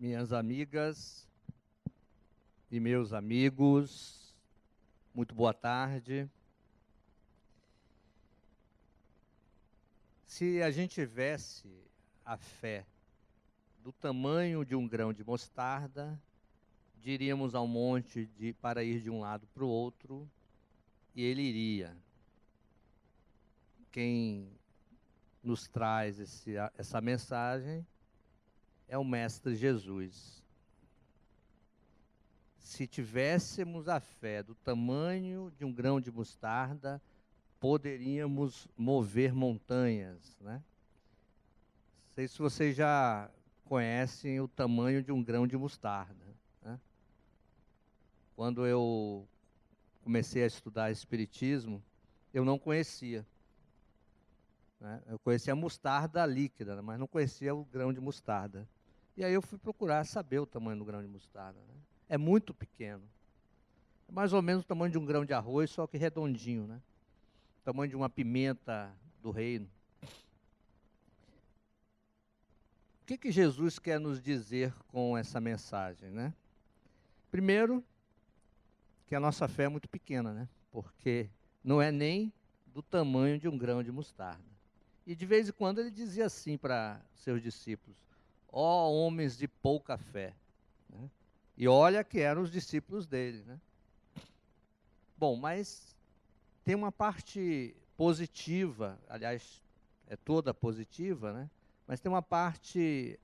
Minhas amigas e meus amigos, muito boa tarde. Se a gente tivesse a fé do tamanho de um grão de mostarda, diríamos ao monte para ir de um lado para o outro, e ele iria. Quem nos traz essa mensagem é o Mestre Jesus. Se tivéssemos a fé do tamanho de um grão de mostarda, poderíamos mover montanhas, né? Não sei se vocês já conhecem o tamanho de um grão de mostarda, né? Quando eu comecei a estudar Espiritismo, eu não conhecia, né? Eu conhecia a mostarda líquida, mas não conhecia o grão de mostarda. E aí eu fui procurar saber o tamanho do grão de mostarda, né? É muito pequeno. É mais ou menos o tamanho de um grão de arroz, só que redondinho, né? O tamanho de uma pimenta do reino. O que Jesus quer nos dizer com essa mensagem, né? Primeiro, que a nossa fé é muito pequena, né? Porque não é nem do tamanho de um grão de mostarda. E de vez em quando ele dizia assim para seus discípulos: ó homens de pouca fé, né? E olha que eram os discípulos dele, né? Bom, mas tem uma parte positiva, aliás, é toda positiva, né? Mas tem uma parte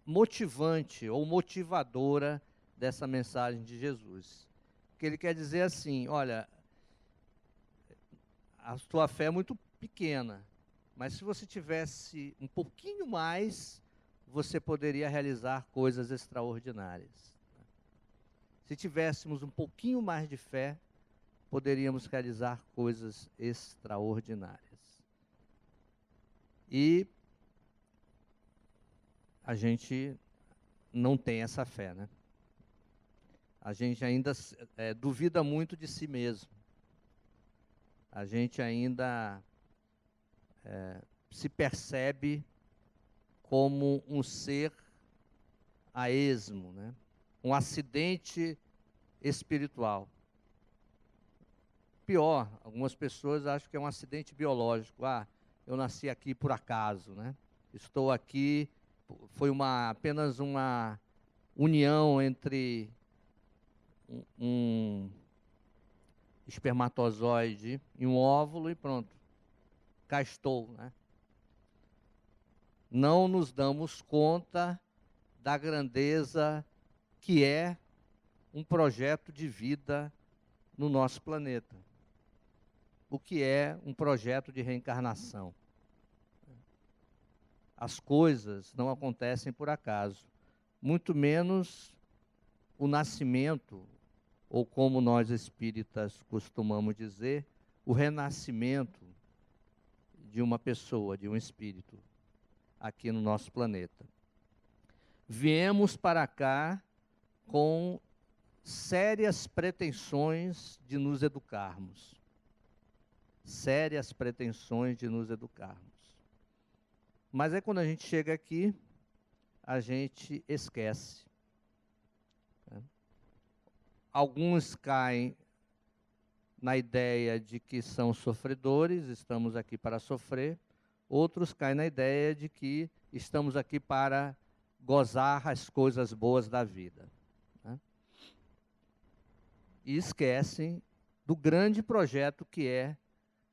motivante ou motivadora dessa mensagem de Jesus. Que ele quer dizer assim, olha, a tua fé é muito pequena, mas se você tivesse um pouquinho mais, você poderia realizar coisas extraordinárias. Se tivéssemos um pouquinho mais de fé, poderíamos realizar coisas extraordinárias. E a gente não tem essa fé, né? A gente ainda duvida muito de si mesmo. A gente ainda se percebe como um ser a esmo, né? Um acidente espiritual. Pior, algumas pessoas acham que é um acidente biológico. Ah, eu nasci aqui por acaso, né? Estou aqui, foi apenas uma união entre um espermatozoide e um óvulo e pronto, cá estou, né? Não nos damos conta da grandeza que é um projeto de vida no nosso planeta. O que é um projeto de reencarnação? As coisas não acontecem por acaso, muito menos o nascimento, ou como nós espíritas costumamos dizer, o renascimento de uma pessoa, de um espírito, aqui no nosso planeta. Viemos para cá com sérias pretensões de nos educarmos. Sérias pretensões de nos educarmos. Mas é quando a gente chega aqui, a gente esquece. Alguns caem na ideia de que são sofredores, estamos aqui para sofrer. Outros caem na ideia de que estamos aqui para gozar as coisas boas da vida, né? E esquecem do grande projeto que é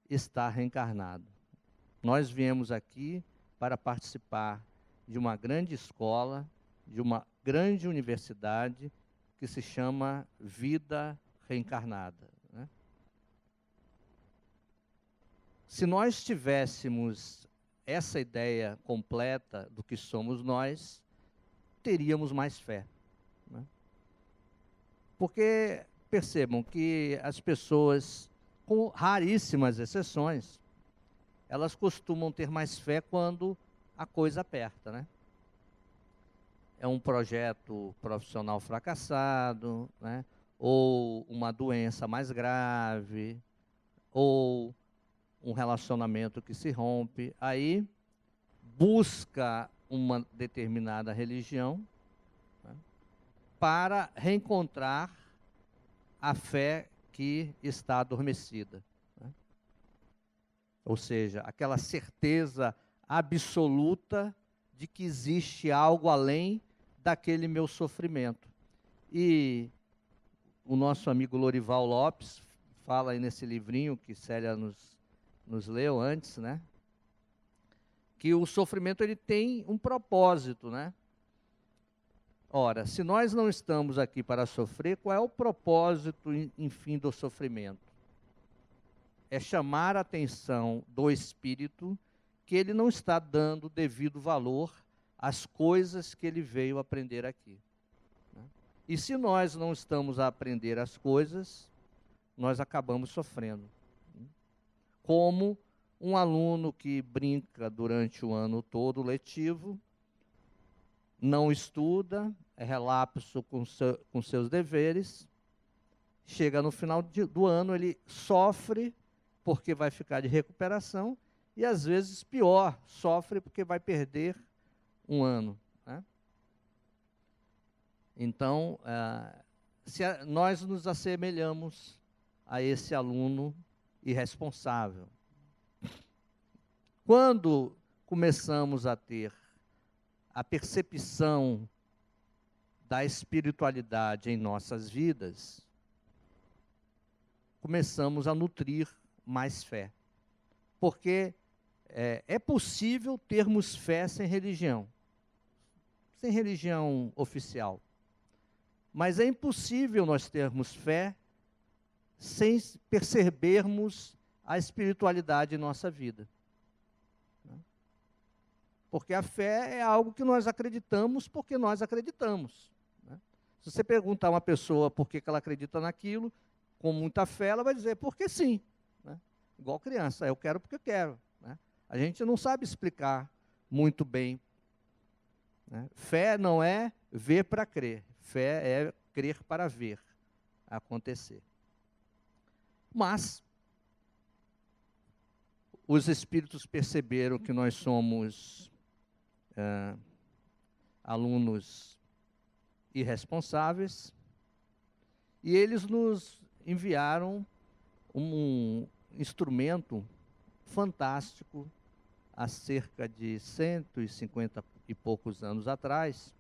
estar reencarnado. Nós viemos aqui para participar de uma grande escola, de uma grande universidade, que se chama vida reencarnada, né? Se nós tivéssemos essa ideia completa do que somos nós, teríamos mais fé, né? Porque percebam que as pessoas, com raríssimas exceções, elas costumam ter mais fé quando a coisa aperta, né? É um projeto profissional fracassado, né? Ou uma doença mais grave, ou um relacionamento que se rompe. Aí busca uma determinada religião, para reencontrar a fé que está adormecida, né? Ou seja, aquela certeza absoluta de que existe algo além daquele meu sofrimento. E o nosso amigo Lorival Lopes fala aí nesse livrinho que Célia nos leu antes, né? Que o sofrimento ele tem um propósito, né? Ora, se nós não estamos aqui para sofrer, qual é o propósito, enfim, do sofrimento? É chamar a atenção do espírito que ele não está dando devido valor às coisas que ele veio aprender aqui, né? E se nós não estamos a aprender as coisas, nós acabamos sofrendo, né? Como um aluno que brinca durante o ano todo letivo, não estuda, é relapso com seus deveres, chega no final do ano, ele sofre porque vai ficar de recuperação, e às vezes pior, sofre porque vai perder um ano, né? Então, nós nos assemelhamos a esse aluno irresponsável. Quando começamos a ter a percepção da espiritualidade em nossas vidas, começamos a nutrir mais fé. Porque é possível termos fé sem religião oficial. Mas é impossível nós termos fé sem percebermos a espiritualidade em nossa vida. Porque a fé é algo que nós acreditamos porque nós acreditamos, né? Se você perguntar a uma pessoa por que ela acredita naquilo, com muita fé, ela vai dizer, porque sim, né? Igual criança, eu quero porque eu quero, né? A gente não sabe explicar muito bem, né? Fé não é ver para crer, fé é crer para ver acontecer. Mas os espíritos perceberam que nós somos alunos irresponsáveis, e eles nos enviaram um instrumento fantástico há cerca de 150 e poucos anos atrás,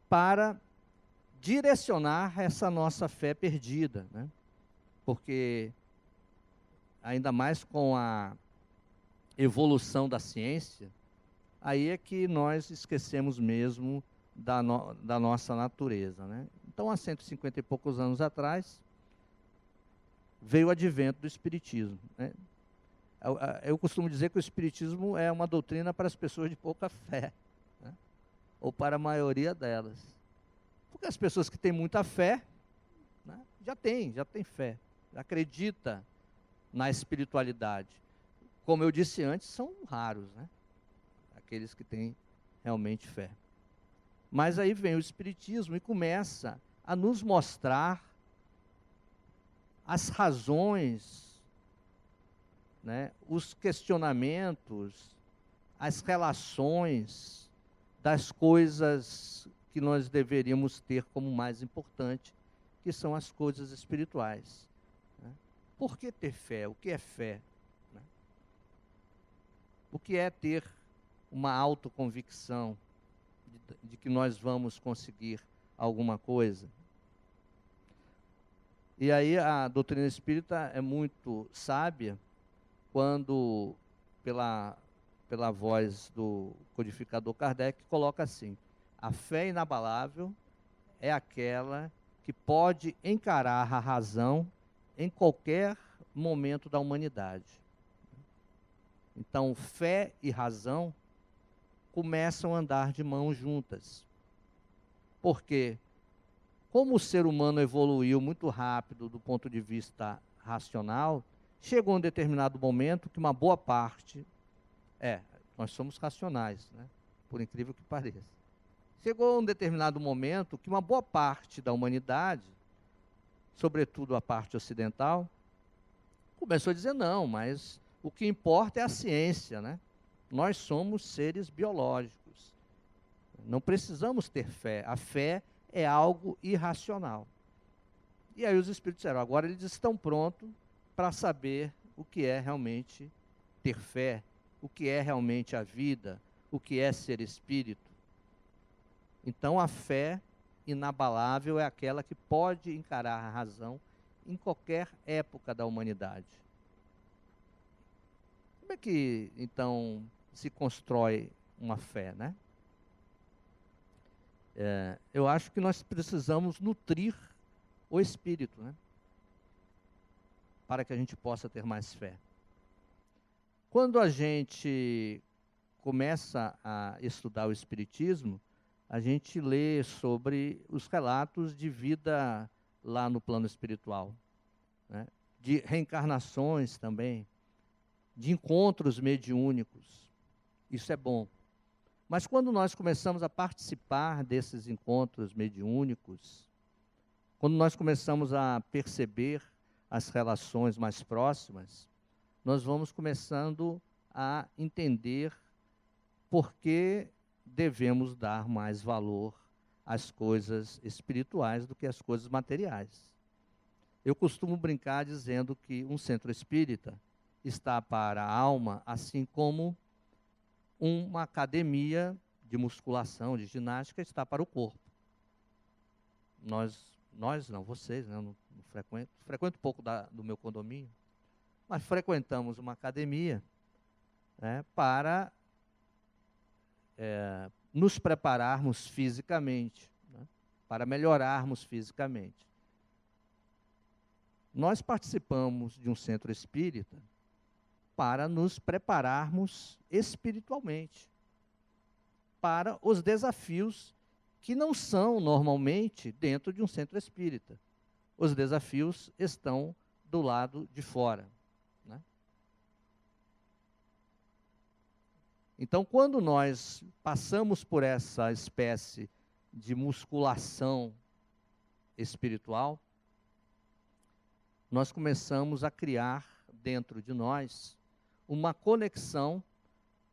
para direcionar essa nossa fé perdida, né? Porque, ainda mais com a evolução da ciência, aí é que nós esquecemos mesmo da nossa natureza, né? Então, há 150 e poucos anos atrás, veio o advento do Espiritismo, né? Eu costumo dizer que o Espiritismo é uma doutrina para as pessoas de pouca fé, né? Ou para a maioria delas. Porque as pessoas que têm muita fé, né, já tem fé, acredita na espiritualidade. Como eu disse antes, são raros, né? Aqueles que têm realmente fé. Mas aí vem o Espiritismo e começa a nos mostrar as razões, né, os questionamentos, as relações das coisas que nós deveríamos ter como mais importante, que são as coisas espirituais, né? Por que ter fé? O que é fé, né? O que é ter uma autoconvicção de que nós vamos conseguir alguma coisa? E aí a doutrina espírita é muito sábia quando, pela voz do codificador Kardec, coloca assim: a fé inabalável é aquela que pode encarar a razão em qualquer momento da humanidade. Então, fé e razão começam a andar de mãos juntas. Porque, como o ser humano evoluiu muito rápido do ponto de vista racional, chegou um determinado momento que uma boa parte, nós somos racionais, né? Por incrível que pareça. Chegou um determinado momento que uma boa parte da humanidade, sobretudo a parte ocidental, começou a dizer, não, mas o que importa é a ciência, né? Nós somos seres biológicos. Não precisamos ter fé. A fé é algo irracional. E aí os espíritos disseram, agora eles estão prontos para saber o que é realmente ter fé, o que é realmente a vida, o que é ser espírito. Então a fé inabalável é aquela que pode encarar a razão em qualquer época da humanidade. Como é que, então, se constrói uma fé, né? Eu acho que nós precisamos nutrir o espírito, né? Para que a gente possa ter mais fé. Quando a gente começa a estudar o espiritismo, a gente lê sobre os relatos de vida lá no plano espiritual, né? De reencarnações também, de encontros mediúnicos. Isso é bom. Mas quando nós começamos a participar desses encontros mediúnicos, quando nós começamos a perceber as relações mais próximas, nós vamos começando a entender por que devemos dar mais valor às coisas espirituais do que às coisas materiais. Eu costumo brincar dizendo que um centro espírita está para a alma, assim como uma academia de musculação, de ginástica, está para o corpo. Nós não, vocês, né? Eu não frequento pouco do meu condomínio, mas frequentamos uma academia, né, para nos prepararmos fisicamente, né, para melhorarmos fisicamente. Nós participamos de um centro espírita para nos prepararmos espiritualmente para os desafios que não são normalmente dentro de um centro espírita. Os desafios estão do lado de fora, né? Então, quando nós passamos por essa espécie de musculação espiritual, nós começamos a criar dentro de nós uma conexão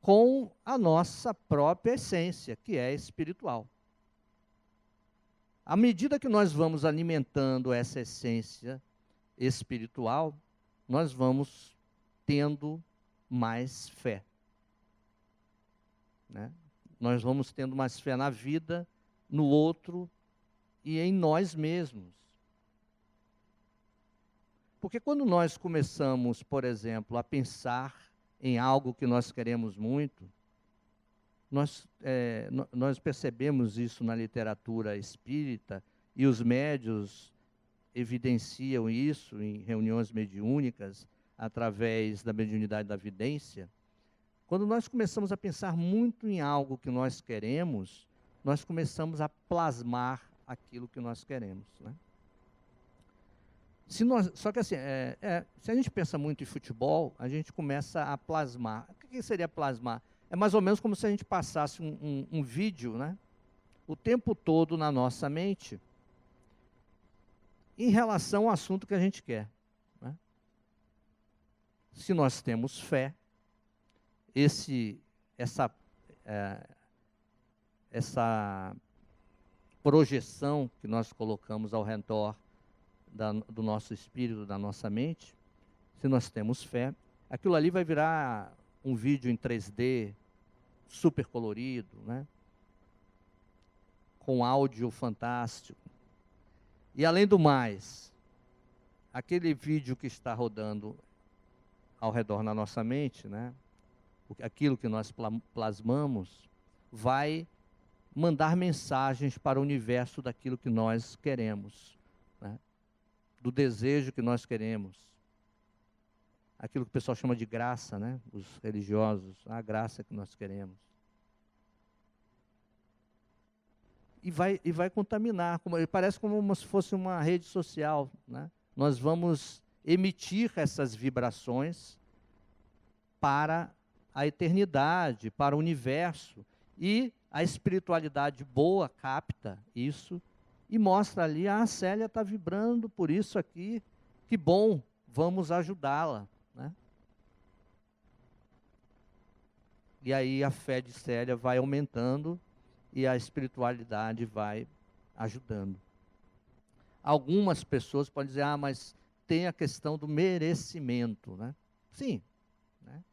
com a nossa própria essência, que é espiritual. À medida que nós vamos alimentando essa essência espiritual, nós vamos tendo mais fé, né? Nós vamos tendo mais fé na vida, no outro e em nós mesmos. Porque quando nós começamos, por exemplo, a pensar em algo que nós queremos muito, nós percebemos isso na literatura espírita, e os médiuns evidenciam isso em reuniões mediúnicas, através da mediunidade da vidência. Quando nós começamos a pensar muito em algo que nós queremos, nós começamos a plasmar aquilo que nós queremos, né? Só que assim, se a gente pensa muito em futebol, a gente começa a plasmar. O que seria plasmar? É mais ou menos como se a gente passasse um vídeo, né, o tempo todo na nossa mente, em relação ao assunto que a gente quer, né? Se nós temos fé, essa projeção que nós colocamos ao redor do nosso espírito, da nossa mente, se nós temos fé, aquilo ali vai virar um vídeo em 3D, super colorido, né? Com áudio fantástico. E além do mais, aquele vídeo que está rodando ao redor na nossa mente, né? Aquilo que nós plasmamos, vai mandar mensagens para o universo daquilo que nós queremos, né? Do desejo que nós queremos. Aquilo que o pessoal chama de graça, né? Os religiosos, a graça que nós queremos. E vai contaminar, parece como se fosse uma rede social, né? Nós vamos emitir essas vibrações para a eternidade, para o universo. E a espiritualidade boa capta isso e mostra ali, a Célia está vibrando por isso aqui, que bom, vamos ajudá-la, né? E aí a fé de Célia vai aumentando e a espiritualidade vai ajudando. Algumas pessoas podem dizer, mas tem a questão do merecimento, né? Sim, né?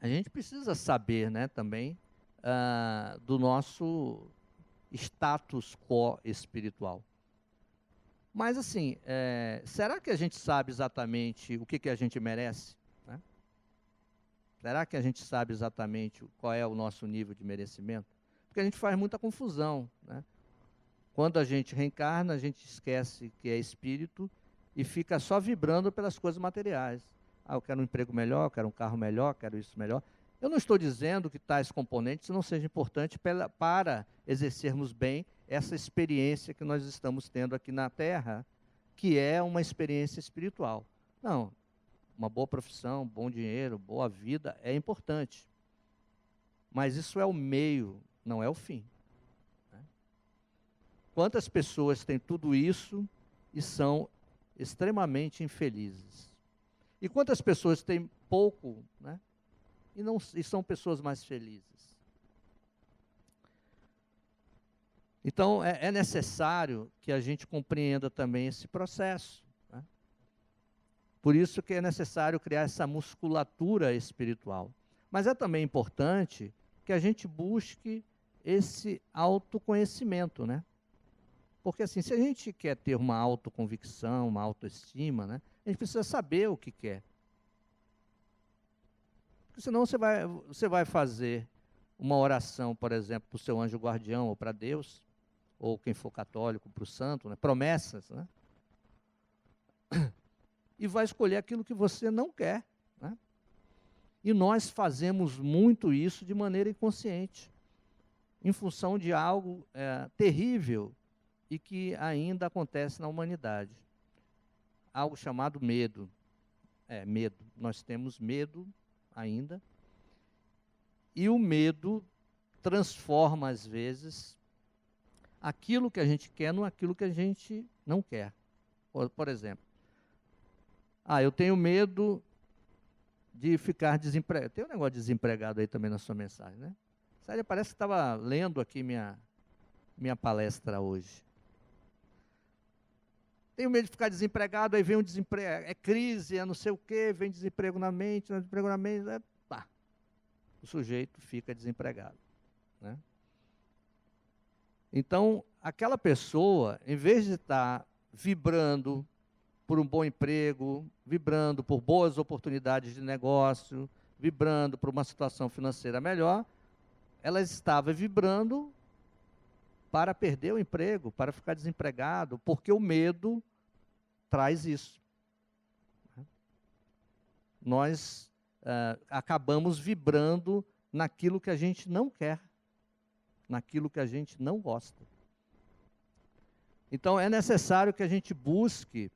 A gente precisa saber, né, também do nosso status quo espiritual. Mas assim, será que a gente sabe exatamente o que a gente merece? Né? Será que a gente sabe exatamente qual é o nosso nível de merecimento? Porque a gente faz muita confusão, né? Quando a gente reencarna, a gente esquece que é espírito e fica só vibrando pelas coisas materiais. Eu quero um emprego melhor, eu quero um carro melhor, quero isso melhor. Eu não estou dizendo que tais componentes não sejam importantes para exercermos bem essa experiência que nós estamos tendo aqui na Terra, que é uma experiência espiritual. Não, uma boa profissão, bom dinheiro, boa vida é importante. Mas isso é o meio, não é o fim. Quantas pessoas têm tudo isso e são extremamente infelizes? E quantas pessoas têm pouco, né? E são pessoas mais felizes? Então, é necessário que a gente compreenda também esse processo. Né? Por isso que é necessário criar essa musculatura espiritual. Mas é também importante que a gente busque esse autoconhecimento, né? Porque assim, se a gente quer ter uma autoconvicção, uma autoestima, né, a gente precisa saber o que quer. Porque senão você vai fazer uma oração, por exemplo, para o seu anjo guardião, ou para Deus, ou quem for católico, para o santo, né, promessas, né, e vai escolher aquilo que você não quer. Né? E nós fazemos muito isso de maneira inconsciente, em função de algo terrível, e que ainda acontece na humanidade. Algo chamado medo. Medo. Nós temos medo ainda. E o medo transforma, às vezes, aquilo que a gente quer naquilo que a gente não quer. Por exemplo, eu tenho medo de ficar desempregado. Tem um negócio de desempregado aí também na sua mensagem, né? Sério, parece que estava lendo aqui minha palestra hoje. Tenho medo de ficar desempregado, aí vem um desemprego, é crise, é não sei o quê, vem desemprego na mente, o sujeito fica desempregado. Né? Então, aquela pessoa, em vez de estar vibrando por um bom emprego, vibrando por boas oportunidades de negócio, vibrando por uma situação financeira melhor, ela estava vibrando para perder o emprego, para ficar desempregado, porque o medo traz isso. Nós acabamos vibrando naquilo que a gente não quer, naquilo que a gente não gosta. Então, é necessário que a gente busque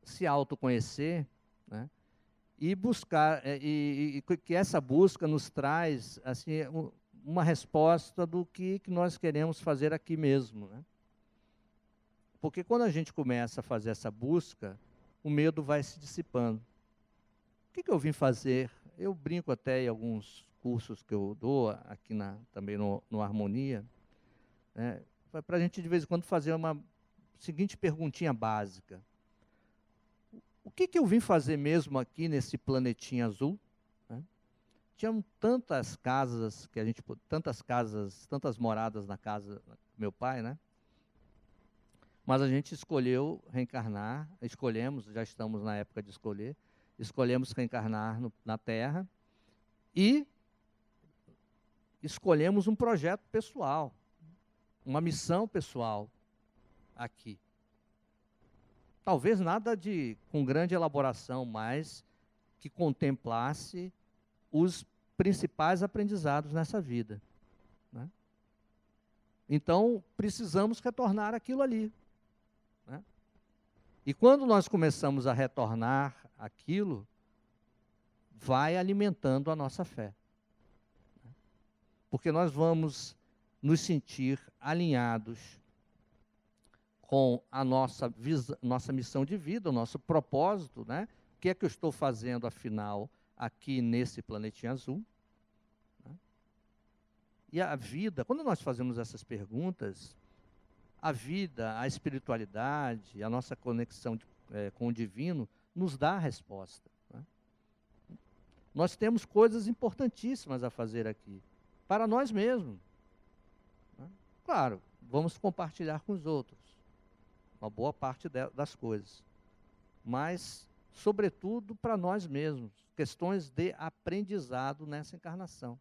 se autoconhecer, né? E buscar, e que essa busca nos traz assim, uma resposta do que nós queremos fazer aqui mesmo. Né? Porque quando a gente começa a fazer essa busca, o medo vai se dissipando. O que eu vim fazer? Eu brinco até em alguns cursos que eu dou, aqui também no Harmonia, né? Para a gente de vez em quando fazer uma seguinte perguntinha básica. O que eu vim fazer mesmo aqui nesse planetinha azul? Né? Tinham tantas casas, tantas moradas na casa do meu pai, né? Mas a gente escolheu reencarnar, já estamos na época de escolher, escolhemos reencarnar na Terra e escolhemos um projeto pessoal, uma missão pessoal aqui. Talvez nada com grande elaboração, mas que contemplasse os principais aprendizados nessa vida. Né? Então, precisamos retornar aquilo ali. Né? E quando nós começamos a retornar aquilo, vai alimentando a nossa fé. Porque nós vamos nos sentir alinhados com a nossa missão de vida, o nosso propósito, né? O que é que eu estou fazendo, afinal, aqui nesse planetinha azul? Né? E a vida, quando nós fazemos essas perguntas, a vida, a espiritualidade, a nossa conexão com o divino, nos dá a resposta. Né? Nós temos coisas importantíssimas a fazer aqui, para nós mesmos. Né? Claro, vamos compartilhar com os outros, uma boa parte das coisas. Mas, sobretudo, para nós mesmos, questões de aprendizado nessa encarnação.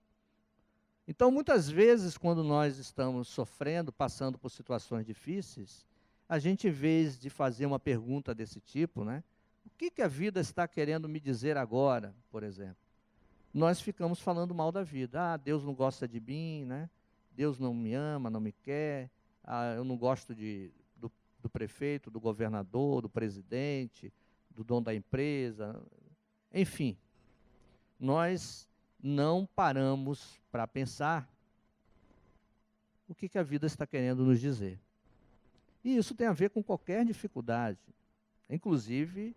Então, muitas vezes, quando nós estamos sofrendo, passando por situações difíceis, a gente, em vez de fazer uma pergunta desse tipo, né? O que a vida está querendo me dizer agora, por exemplo? Nós ficamos falando mal da vida. Ah, Deus não gosta de mim, né? Deus não me ama, não me quer. Ah, eu não gosto do prefeito, do governador, do presidente, do dono da empresa. Enfim, nós não paramos para pensar o que a vida está querendo nos dizer. E isso tem a ver com qualquer dificuldade, inclusive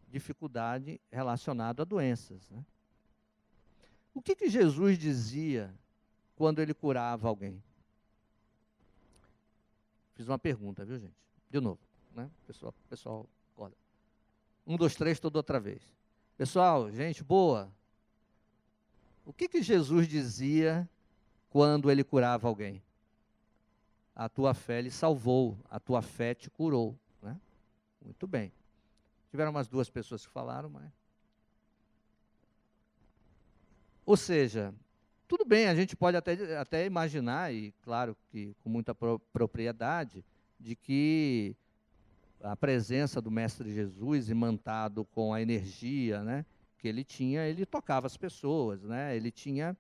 dificuldade relacionada a doenças. Né? O que Jesus dizia quando ele curava alguém? Fiz uma pergunta, viu, gente? De novo, né? Pessoal, acorda. 1, 2, 3, toda outra vez. Pessoal, gente boa. O que Jesus dizia quando ele curava alguém? A tua fé lhe salvou, a tua fé te curou. Né? Muito bem. Tiveram umas 2 pessoas que falaram, mas... Ou seja, tudo bem, a gente pode até imaginar, e claro que com muita propriedade, de que a presença do Mestre Jesus, imantado com a energia, né, que ele tinha, ele tocava as pessoas, né, ele tinha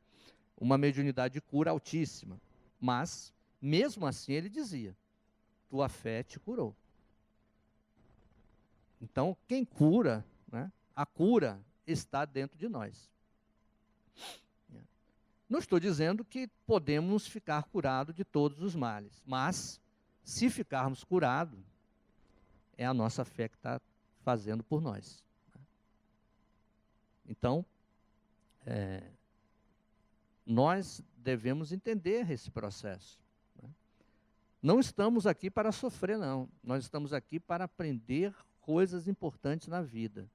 uma mediunidade de cura altíssima. Mas, mesmo assim, ele dizia, tua fé te curou. Então, quem cura, né, a cura está dentro de nós. Não estou dizendo que podemos ficar curados de todos os males, mas, se ficarmos curados, é a nossa fé que está fazendo por nós. Então, nós devemos entender esse processo. Né? Não estamos aqui para sofrer, não. Nós estamos aqui para aprender coisas importantes na vida.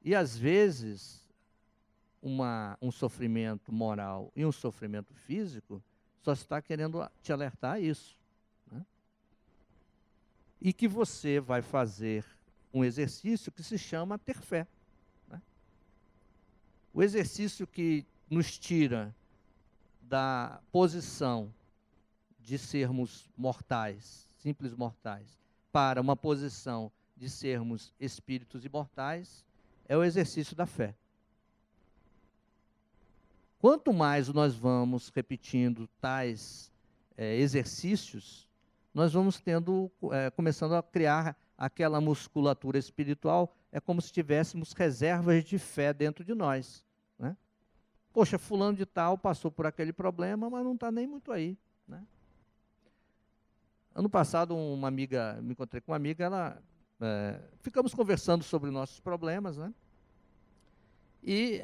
E, às vezes, um sofrimento moral e um sofrimento físico só está querendo te alertar a isso. Né? E que você vai fazer um exercício que se chama ter fé. Né? O exercício que nos tira da posição de sermos mortais, simples mortais, para uma posição de sermos espíritos imortais, é o exercício da fé. Quanto mais nós vamos repetindo tais exercícios, nós vamos começando a criar aquela musculatura espiritual, é como se tivéssemos reservas de fé dentro de nós. Né? Poxa, fulano de tal passou por aquele problema, mas não está nem muito aí. Né? Ano passado, me encontrei com uma amiga, ficamos conversando sobre nossos problemas, né? E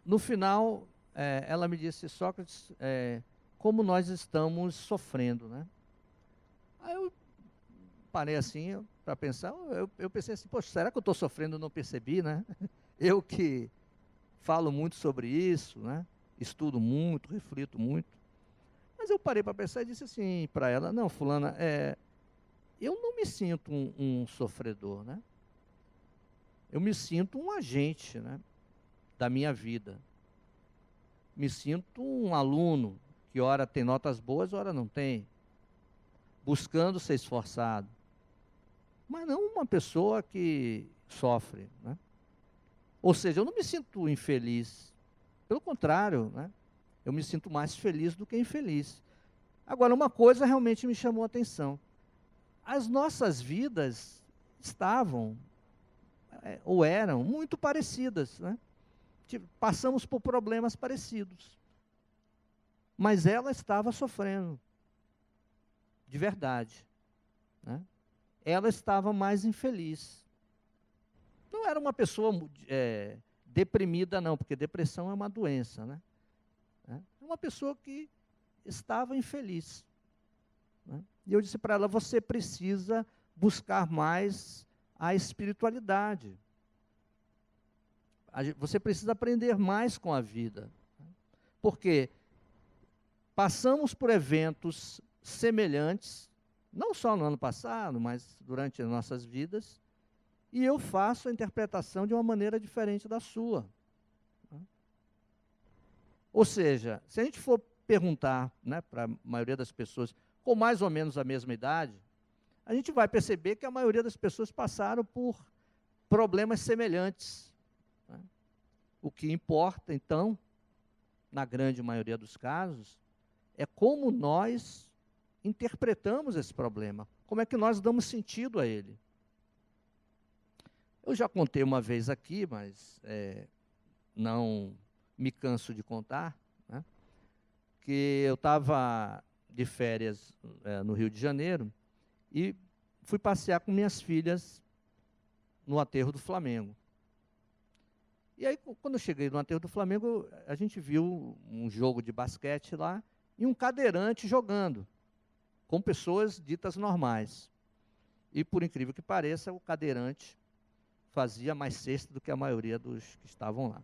no final, ela me disse, Sócrates, como nós estamos sofrendo, né? Aí eu parei assim para pensar, eu pensei assim, poxa, será que eu estou sofrendo e não percebi, né? Eu que falo muito sobre isso, né? Estudo muito, reflito muito. Mas eu parei para pensar e disse assim para ela, não, fulana, eu não me sinto um sofredor, né? Eu me sinto um agente, né, da minha vida. Me sinto um aluno que ora tem notas boas, ora não tem. Buscando ser esforçado. Mas não uma pessoa que sofre, né? Ou seja, eu não me sinto infeliz. Pelo contrário, né? Eu me sinto mais feliz do que infeliz. Agora, uma coisa realmente me chamou a atenção. As nossas vidas estavam, ou eram, muito parecidas, né? Passamos por problemas parecidos. Mas ela estava sofrendo, de verdade. Né? Ela estava mais infeliz. Não era uma pessoa deprimida, não, porque depressão é uma doença. Né? uma pessoa que estava infeliz, né? E eu disse para ela, você precisa buscar mais a espiritualidade. Você precisa aprender mais com a vida. Porque passamos por eventos semelhantes, não só no ano passado, mas durante as nossas vidas, e eu faço a interpretação de uma maneira diferente da sua. Ou seja, se a gente for perguntar, né, para a maioria das pessoas com mais ou menos a mesma idade, a gente vai perceber que a maioria das pessoas passaram por problemas semelhantes, né? O que importa, então, na grande maioria dos casos, é como nós interpretamos esse problema, como é que nós damos sentido a ele. Eu já contei uma vez aqui, mas não me canso de contar, né, que eu estava de férias no Rio de Janeiro e fui passear com minhas filhas no aterro do Flamengo. E aí, quando eu cheguei no aterro do Flamengo, a gente viu um jogo de basquete lá e um cadeirante jogando, com pessoas ditas normais. E, por incrível que pareça, o cadeirante fazia mais cesta do que a maioria dos que estavam lá.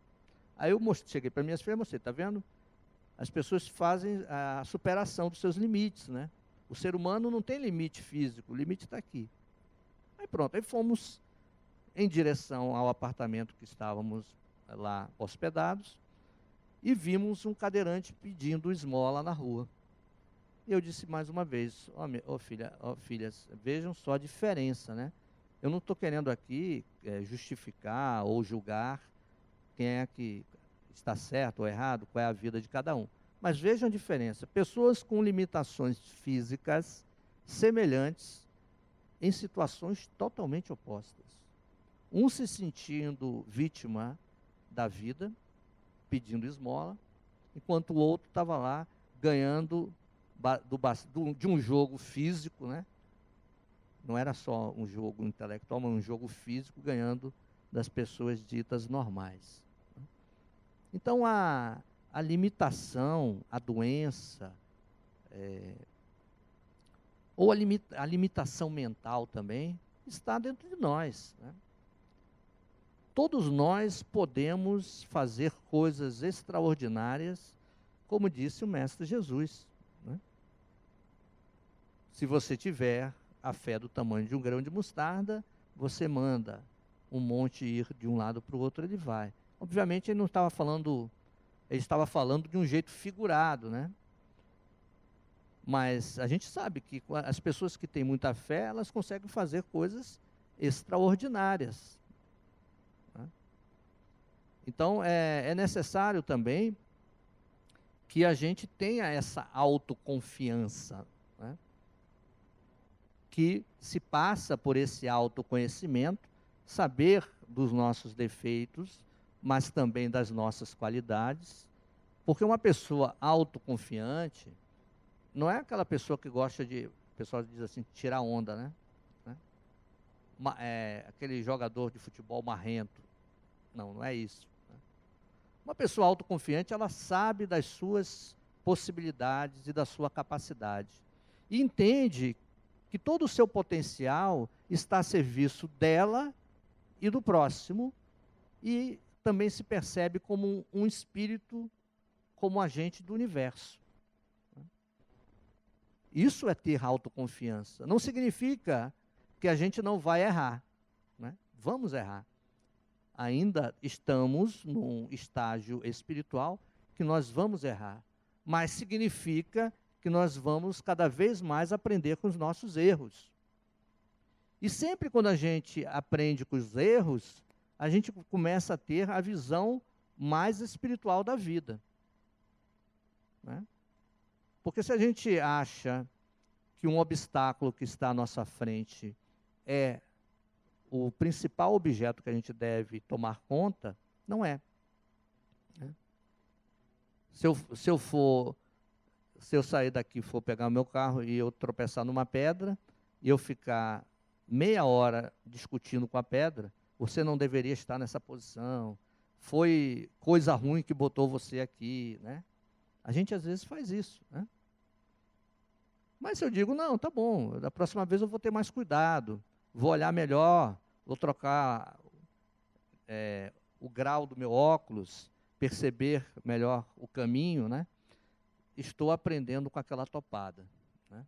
Aí eu cheguei para minhas filhas e mostrei, está vendo? As pessoas fazem a superação dos seus limites, né? O ser humano não tem limite físico, o limite está aqui. Aí pronto, aí fomos em direção ao apartamento que estávamos lá hospedados e vimos um cadeirante pedindo esmola na rua. E eu disse mais uma vez, filhas, vejam só a diferença, né? Eu não estou querendo aqui justificar ou julgar quem é que está certo ou errado, qual é a vida de cada um. Mas vejam a diferença. Pessoas com limitações físicas semelhantes em situações totalmente opostas. Um se sentindo vítima da vida, pedindo esmola, enquanto o outro estava lá ganhando de um jogo físico, né? Não era só um jogo intelectual, mas um jogo físico, ganhando das pessoas ditas normais. Então, a limitação, a doença, ou a limitação mental também, está dentro de nós, né? Todos nós podemos fazer coisas extraordinárias, como disse o Mestre Jesus, né? Se você tiver a fé do tamanho de um grão de mostarda, você manda um monte ir de um lado para o outro, ele vai. Obviamente ele não estava falando, ele estava falando de um jeito figurado, né? Mas a gente sabe que as pessoas que têm muita fé, elas conseguem fazer coisas extraordinárias, né? Então é necessário também que a gente tenha essa autoconfiança, né? Que se passa por esse autoconhecimento, saber dos nossos defeitos, mas também das nossas qualidades, porque uma pessoa autoconfiante não é aquela pessoa que gosta de, o pessoal diz assim, tirar onda, né? Aquele jogador de futebol marrento. Não, não é isso, né? Uma pessoa autoconfiante, ela sabe das suas possibilidades e da sua capacidade. E entende que todo o seu potencial está a serviço dela e do próximo, e também se percebe como um espírito, como agente do universo. Isso é ter autoconfiança. Não significa que a gente não vai errar, né? Vamos errar. Ainda estamos num estágio espiritual que nós vamos errar, mas significa que nós vamos cada vez mais aprender com os nossos erros. E sempre quando a gente aprende com os erros, a gente começa a ter a visão mais espiritual da vida, né? Porque se a gente acha que um obstáculo que está à nossa frente é o principal objeto que a gente deve tomar conta, não é, né? Se eu sair daqui, for pegar o meu carro e eu tropeçar numa pedra, e eu ficar meia hora discutindo com a pedra, você não deveria estar nessa posição, foi coisa ruim que botou você aqui, né? A gente às vezes faz isso, né? Mas se eu digo, não, tá bom, da próxima vez eu vou ter mais cuidado, vou olhar melhor, vou trocar o grau do meu óculos, perceber melhor o caminho, né? Estou aprendendo com aquela topada, né?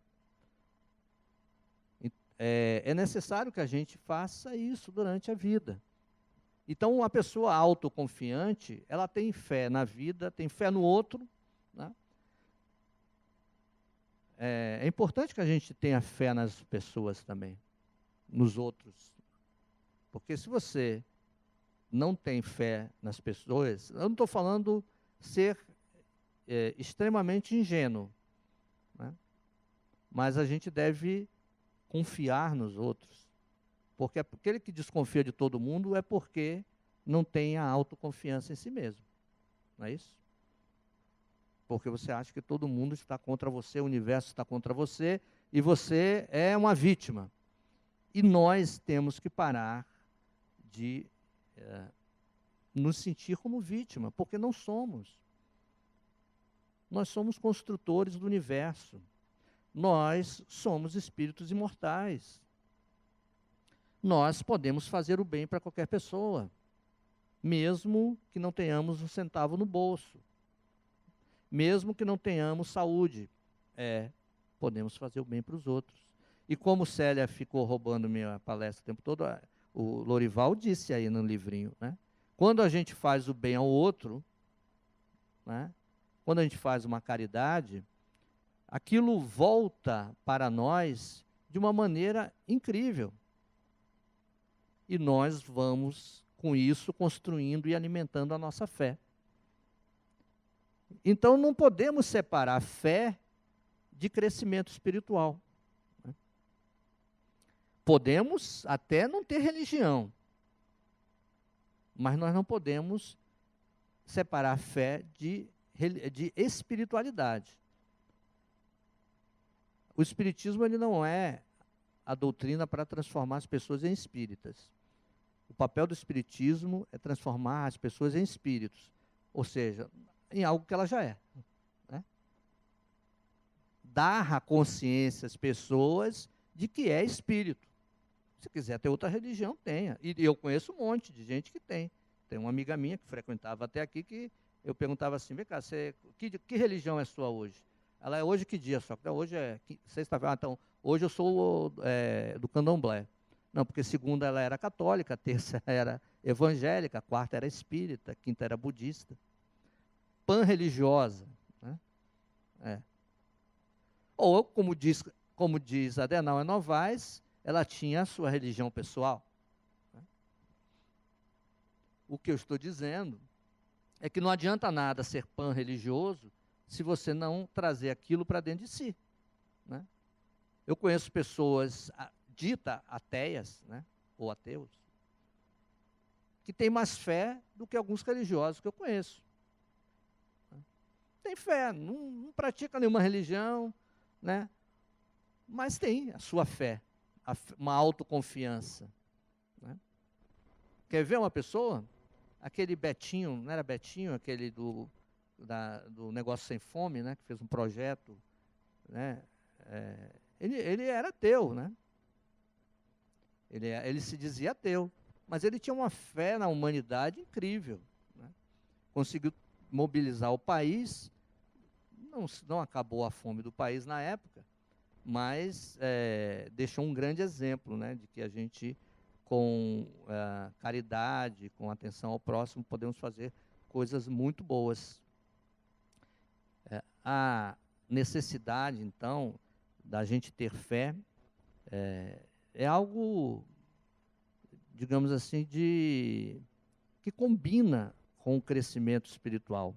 É necessário que a gente faça isso durante a vida. Então, uma pessoa autoconfiante, ela tem fé na vida, tem fé no outro, né? É importante que a gente tenha fé nas pessoas também, nos outros. Porque se você não tem fé nas pessoas, eu não estou falando ser extremamente ingênuo, né? Mas a gente deve confiar nos outros. Porque aquele que desconfia de todo mundo é porque não tem a autoconfiança em si mesmo. Não é isso? Porque você acha que todo mundo está contra você, o universo está contra você, e você é uma vítima. E nós temos que parar de nos sentir como vítima, porque não somos. Nós somos construtores do universo. Nós somos espíritos imortais. Nós podemos fazer o bem para qualquer pessoa, mesmo que não tenhamos um centavo no bolso. Mesmo que não tenhamos saúde, podemos fazer o bem para os outros. E como Célia ficou roubando minha palestra o tempo todo, o Lorival disse aí no livrinho, né? Quando a gente faz o bem ao outro, né? Quando a gente faz uma caridade, aquilo volta para nós de uma maneira incrível. E nós vamos, com isso, construindo e alimentando a nossa fé. Então, não podemos separar fé de crescimento espiritual, né? Podemos até não ter religião, mas nós não podemos separar fé de espiritualidade. O espiritismo ele não é a doutrina para transformar as pessoas em espíritas. O papel do espiritismo é transformar as pessoas em espíritos, ou seja, em algo que ela já é, né? Dar a consciência às pessoas de que é espírito. Se quiser ter outra religião, tenha. E eu conheço um monte de gente que tem. Tem uma amiga minha que frequentava até aqui, que eu perguntava assim, vem cá, que religião é sua hoje? Ela é hoje que dia só? Hoje é sexta-feira. Então, hoje eu sou do candomblé. Não, porque segunda ela era católica, terça era evangélica, quarta era espírita, quinta era budista. Pan-religiosa, né? Ou, como diz Adenauer Novaes, ela tinha a sua religião pessoal, né? O que eu estou dizendo é que não adianta nada ser pan-religioso se você não trazer aquilo para dentro de si, né? Eu conheço pessoas ditas ateias, né, ou ateus, que têm mais fé do que alguns religiosos que eu conheço. Tem fé, não pratica nenhuma religião, né? Mas tem a sua fé, uma autoconfiança, né? Quer ver uma pessoa? Aquele Betinho, não era Betinho, aquele do Negócio Sem Fome, né? Que fez um projeto, né? Ele era ateu, né? Ele se dizia ateu, mas ele tinha uma fé na humanidade incrível, né? Conseguiu mobilizar o país. Não acabou a fome do país na época, mas deixou um grande exemplo, né, de que a gente, com caridade, com atenção ao próximo, podemos fazer coisas muito boas. A necessidade, então, da gente ter fé é algo, digamos assim, que combina com o crescimento espiritual.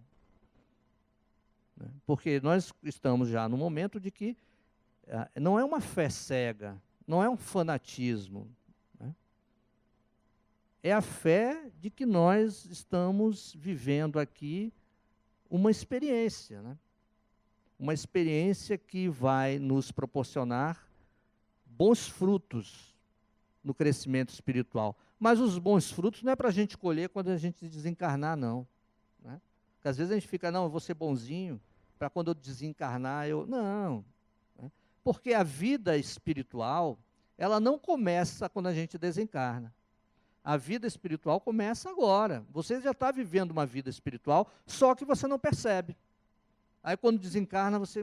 Porque nós estamos já no momento de que não é uma fé cega, não é um fanatismo, né? É a fé de que nós estamos vivendo aqui uma experiência, né? Uma experiência que vai nos proporcionar bons frutos no crescimento espiritual. Mas os bons frutos não é para a gente colher quando a gente desencarnar, não, né? Porque às vezes a gente fica, não, eu vou ser bonzinho, para quando eu desencarnar, não. Né? Porque a vida espiritual, ela não começa quando a gente desencarna. A vida espiritual começa agora. Você já está vivendo uma vida espiritual, só que você não percebe. Aí quando desencarna, você,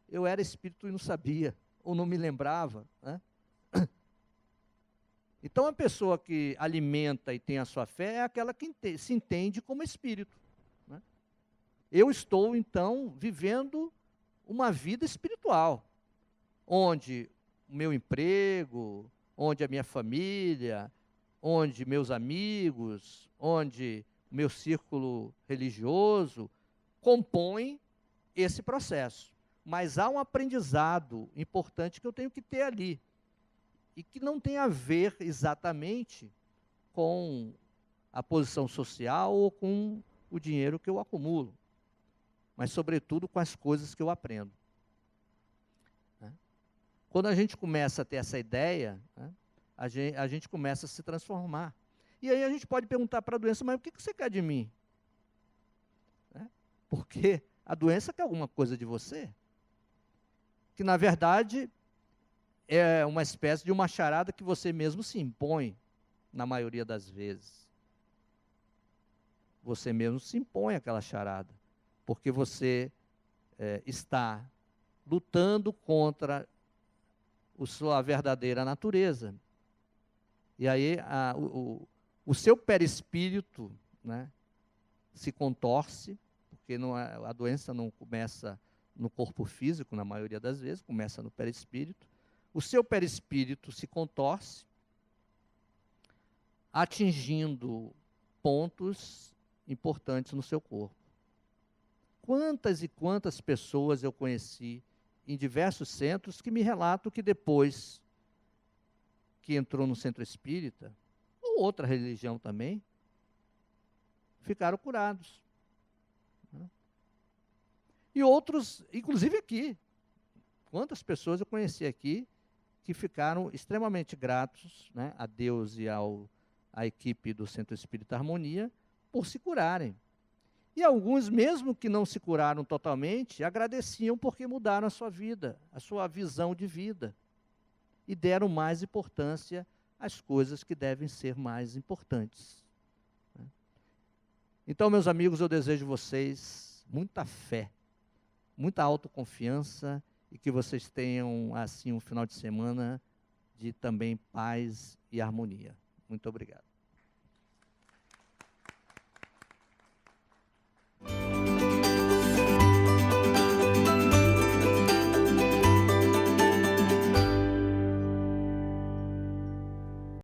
eu era espírito e não sabia, ou não me lembrava. Né? Então a pessoa que alimenta e tem a sua fé é aquela que se entende como espírito. Né? Eu estou, então, vivendo uma vida espiritual, onde o meu emprego, onde a minha família, onde meus amigos, onde o meu círculo religioso compõem esse processo. Mas há um aprendizado importante que eu tenho que ter ali, e que não tem a ver exatamente com a posição social ou com o dinheiro que eu acumulo, mas sobretudo com as coisas que eu aprendo. Quando a gente começa a ter essa ideia, né, a gente começa a se transformar. E aí a gente pode perguntar para a doença, mas o que você quer de mim? Né? Porque a doença quer alguma coisa de você. Que na verdade é uma espécie de uma charada que você mesmo se impõe, na maioria das vezes. Você mesmo se impõe aquela charada, porque você está lutando contra a sua verdadeira natureza. E aí o seu perispírito, né, se contorce, porque a doença não começa no corpo físico, na maioria das vezes, começa no perispírito. O seu perispírito se contorce, atingindo pontos importantes no seu corpo. Quantas e quantas pessoas eu conheci em diversos centros que me relatam que depois que entrou no centro espírita, ou outra religião também, ficaram curados. E outros, inclusive aqui, quantas pessoas eu conheci aqui que ficaram extremamente gratos, né, a Deus e à equipe do Centro Espírita Harmonia por se curarem. E alguns, mesmo que não se curaram totalmente, agradeciam porque mudaram a sua vida, a sua visão de vida. E deram mais importância às coisas que devem ser mais importantes. Então, meus amigos, eu desejo a vocês muita fé, muita autoconfiança e que vocês tenham, assim, um final de semana de também paz e harmonia. Muito obrigado.